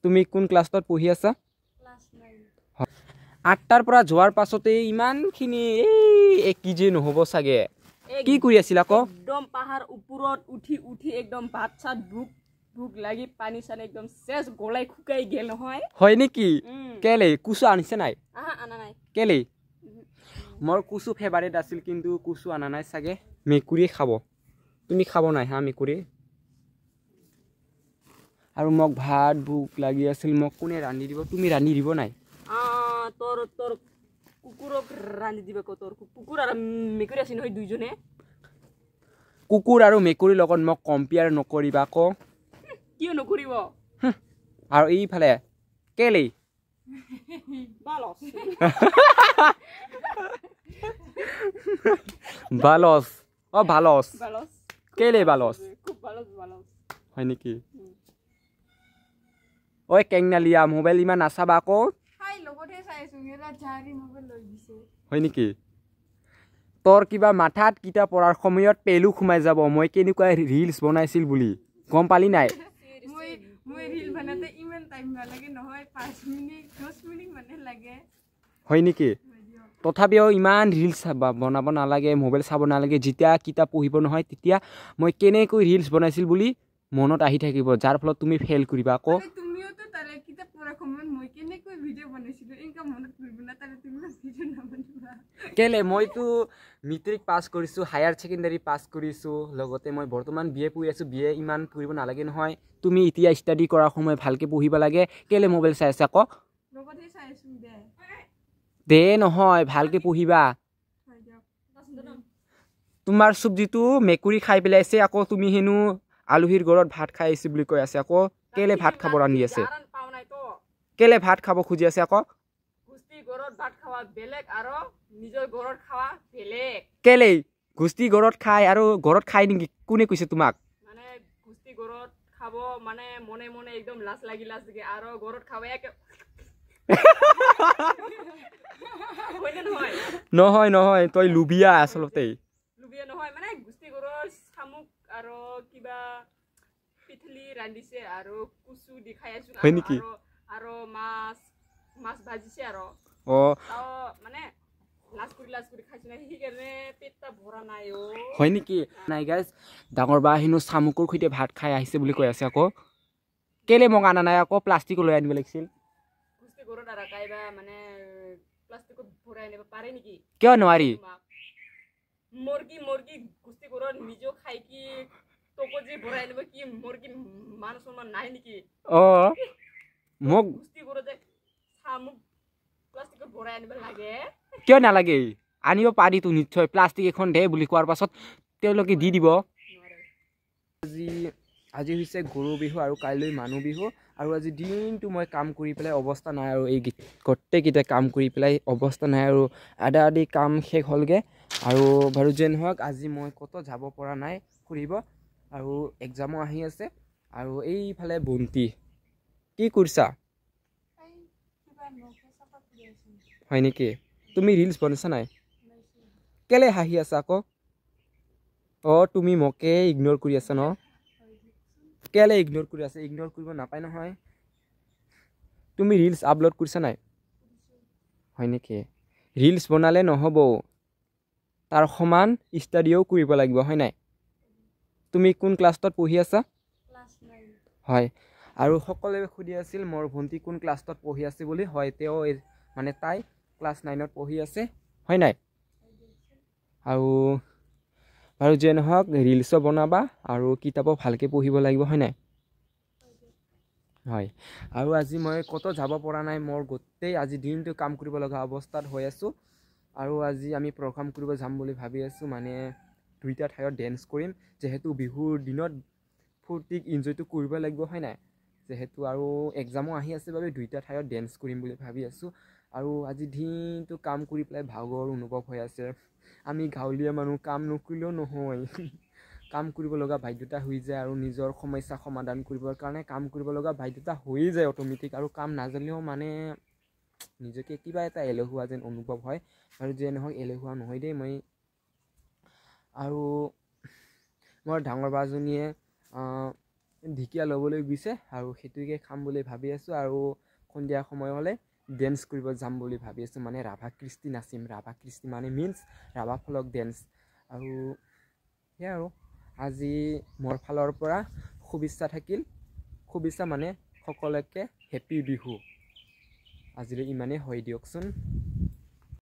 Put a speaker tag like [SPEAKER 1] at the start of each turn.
[SPEAKER 1] তুমি কোন ক্লাছত পঢ়ি আছা? আঠটাৰ পৰা যোৱাৰ পাছতে ইমানখিনি কি যে নহ'ব চাগে কি কৰি আছিল আকৌ
[SPEAKER 2] একদম পাহাৰ ওপৰত উঠি উঠি একদম ভাত চাত ভোক লাগি পানী চানি একদম চেচ গলাই শুকাই গেল নহয়
[SPEAKER 1] হয় নেকি কেলে কুচু আনিছে নাই
[SPEAKER 2] আনা নাই
[SPEAKER 1] কেলে মোৰ কুচু ফেভাৰিট আছিল কিন্তু কুচু আনা নাই চাগে মেকুৰী খাব তুমি খাব নাই হা মেকুৰী আৰু মোক ভাত ভোক লাগি আছিল মোক কোনে ৰান্ধি দিব তুমি ৰান্ধি দিব নাই
[SPEAKER 2] তোৰ কুকুৰক ৰান্ধি দিব তোৰ কুকুৰ আৰু মেকুৰী আছে নহয় দুইজনে
[SPEAKER 1] কুকুৰ আৰু মেকুৰীৰ লগত মোক কম্পেয়াৰ নকৰিবা আকৌ
[SPEAKER 2] কিয় নকৰিব
[SPEAKER 1] আৰু এইফালে কেলে বালস বালস কেলে বালস হয় নেকি ঐ কেংনালিয়া মোবাইল ইমান নাচাবা আকৌ হয় নেকি তোৰ কিবা মাথাত কিতা পঢ়াৰ সময়ত পেলু সোমাই যাব মই কেনেকুৱা ৰিলছ বনাইছিল বুলি গম পালি নাই হয় নেকি তথাপিও ইমান ৰিলছ বনাব নালাগে মোবাইল চাব নালাগে যেতিয়া কিতাপ পঢ়িব নহয় তেতিয়া মই কেনেকৈ ৰিলছ বনাইছিল বুলি মনত আহি থাকিব যাৰ ফলত তুমি ফেইল কৰিবা আকৌ কেলে মইতো মেট্ৰিক পাছ কৰিছো হায়াৰ সেকেন্ডাৰী পাছ কৰিছো লগতে মই বৰ্তমান বিএ পঢ়ি আছো বিএ ইমান পঢ়িব নালাগে নহয় তুমি এতিয়া ষ্টাডি কৰাৰ সময় ভালকে পঢ়িব লাগে কেলে মোবাইল চাই আছা আকৌ দে নহয় ভালকে পঢ়িবা তোমাৰ চব্জিটো মেকুৰী খাই পেলাইছে আকৌ তুমি হেনো আলহীৰ ঘৰত ভাত খাই আহিছে বুলি কৈ আছে আকৌ কেলে ভাত খাব ৰান্ধি আছে কেলে ভাত খাব খুজি আছে আকৌ কেলে গুষ্টি ঘৰত খাই আৰু ঘৰত খাই নেকি কোনে কৈছে তোমাক
[SPEAKER 2] মানে গুষ্টি ঘৰত খাব মানে মনে মনে একদম লাজ লাগি আৰু ঘৰত খাব
[SPEAKER 1] নহয় নহয় তই লুবিয়া আচলতে
[SPEAKER 2] লুবিয়া নহয় মানে গুষ্টি ঘৰৰ শামুক আৰু কিবা পিঠলি ৰান্ধিছে আৰু কুচু দি খাই আছো
[SPEAKER 1] হয় নেকি
[SPEAKER 2] আৰু মাছ ভাজিছে আৰু মানে লাজ কৰি খাইছো না সেইকাৰণে পেটটা ভৰা নাই
[SPEAKER 1] হয় নেকি নাই গাইজ ডাঙৰ বা হেনো শামুকৰ সৈতে ভাত খাই আহিছে বুলি কৈ আছে আকৌ কেলে মোক আনা নাই আকৌ প্লাষ্টিক লৈ আনিব লাগিছিল কিয় নোৱাৰি
[SPEAKER 2] মুৰ্গী গুষ্টি ঘৰত নিজেও খাই কি তোকো যে ভৰাই আনিব কি মুৰ্গী মান সন্মান নাই নেকি
[SPEAKER 1] মোক
[SPEAKER 2] গুষ্টি ঘৰত শামুক প্লাষ্টিকত ভৰাই আনিব লাগে
[SPEAKER 1] কিয় নালাগে আনিব পাৰিতো নিশ্চয় প্লাষ্টিক এখন দে বুলি কোৱাৰ পাছত তেওঁলোকে দি দিব আজি হৈছে গৰু বিহু আৰু কাইলৈ মানুহ বিহু আৰু আজি দিনটো মই কাম কৰি পেলাই অৱস্থা নাই আৰু এই গোটেইকেইটা কাম কৰি পেলাই অৱস্থা নাই আৰু আধা আধি কাম শেষ হ'লগৈ আৰু বাৰু যে নহওক আজি মই ক'তো যাব পৰা নাই ফুৰিব আৰু এক্সামো আহি আছে আৰু এইফালে বন্তি কি কৰিছা হয় নেকি তুমি ৰিলছ বনাইছা নাই কেলে হাঁহি আছা আকৌ তুমি মোকে ইগনোৰ কৰি আছা ন কেলে ইগনোৰ কৰি আছে ইগনোৰ কৰিব নাপায় নহয় তুমি ৰিলছ আপলোড কৰিছা নাই হয় নেকি ৰিলছ বনালে নহ'ব তাৰ সমান ষ্টাডিও কৰিব লাগিব হয় নাই তুমি কোন ক্লাছত পঢ়ি আছা হয় আৰু সকলোৱে সুধি আছিল মোৰ ভণ্টি কোন ক্লাছত পঢ়ি আছে বুলি হয় তেওঁ মানে তাই ক্লাছ 9ত পঢ়ি আছে হয় নাই আৰু যে নহওক ৰিলছো বনাবা আৰু কিতাপো ভালকৈ পঢ়িব লাগিব হয় নাই হয় আৰু আজি মই ক'তো যাব পৰা নাই মোৰ গোটেই আজি দিনটো কাম কৰিব লগা অৱস্থাত হৈ আছোঁ আৰু আজি আমি প্ৰগ্ৰাম কৰিব যাম বুলি ভাবি আছোঁ মানে দুইটা ঠাইত ডেন্স কৰিম যিহেতু বিহুৰ দিনত ফূৰ্তিক ইনজয়টো কৰিব লাগিব হয় নাই যেহেতু আৰু এক্সামো আহি আছে বাবে দুইটা ঠাইত ডেন্স কৰিম বুলি ভাবি আছোঁ আৰু আজি দিনটো কাম কৰি পেলাই ভাগৰ অনুভৱ হৈ আছে আমি গাঁৱলীয়া মানুহ কাম নকৰিলেও নহয় কাম কৰিব লগা বাধ্যতা হৈ যায় আৰু নিজৰ সমস্যা সমাধান কৰিবৰ কাৰণে কাম কৰিব লগা বাধ্যতা হৈয়ে যায় অট'মেটিক আৰু কাম নাজানিলেও মানে নিজকে কিবা এটা এলেহুৱা যেন অনুভৱ হয় আৰু যে নহওক এলেহুৱা নহয় দেই মই আৰু মোৰ ডাঙৰ বাজনীয়ে ঢেকীয়া ল'বলৈ গৈছে আৰু সেইটোকে খাম বুলি ভাবি আছোঁ আৰু সন্ধিয়া সময় হ'লে ডেন্স কৰিব যাম বুলি ভাবি আছোঁ মানে ৰাভা কৃষ্টি নাচিম ৰাভা কৃষ্টি মানে মিন্স ৰাভা ফলক ডেন্স আৰু সেয়াই আৰু আজি মোৰ ফালৰ পৰা শুভেচ্ছা থাকিল শুভেচ্ছা মানে সকলোকে হেপী বিহু আজিলৈ ইমানেই হয় দিয়কচোন।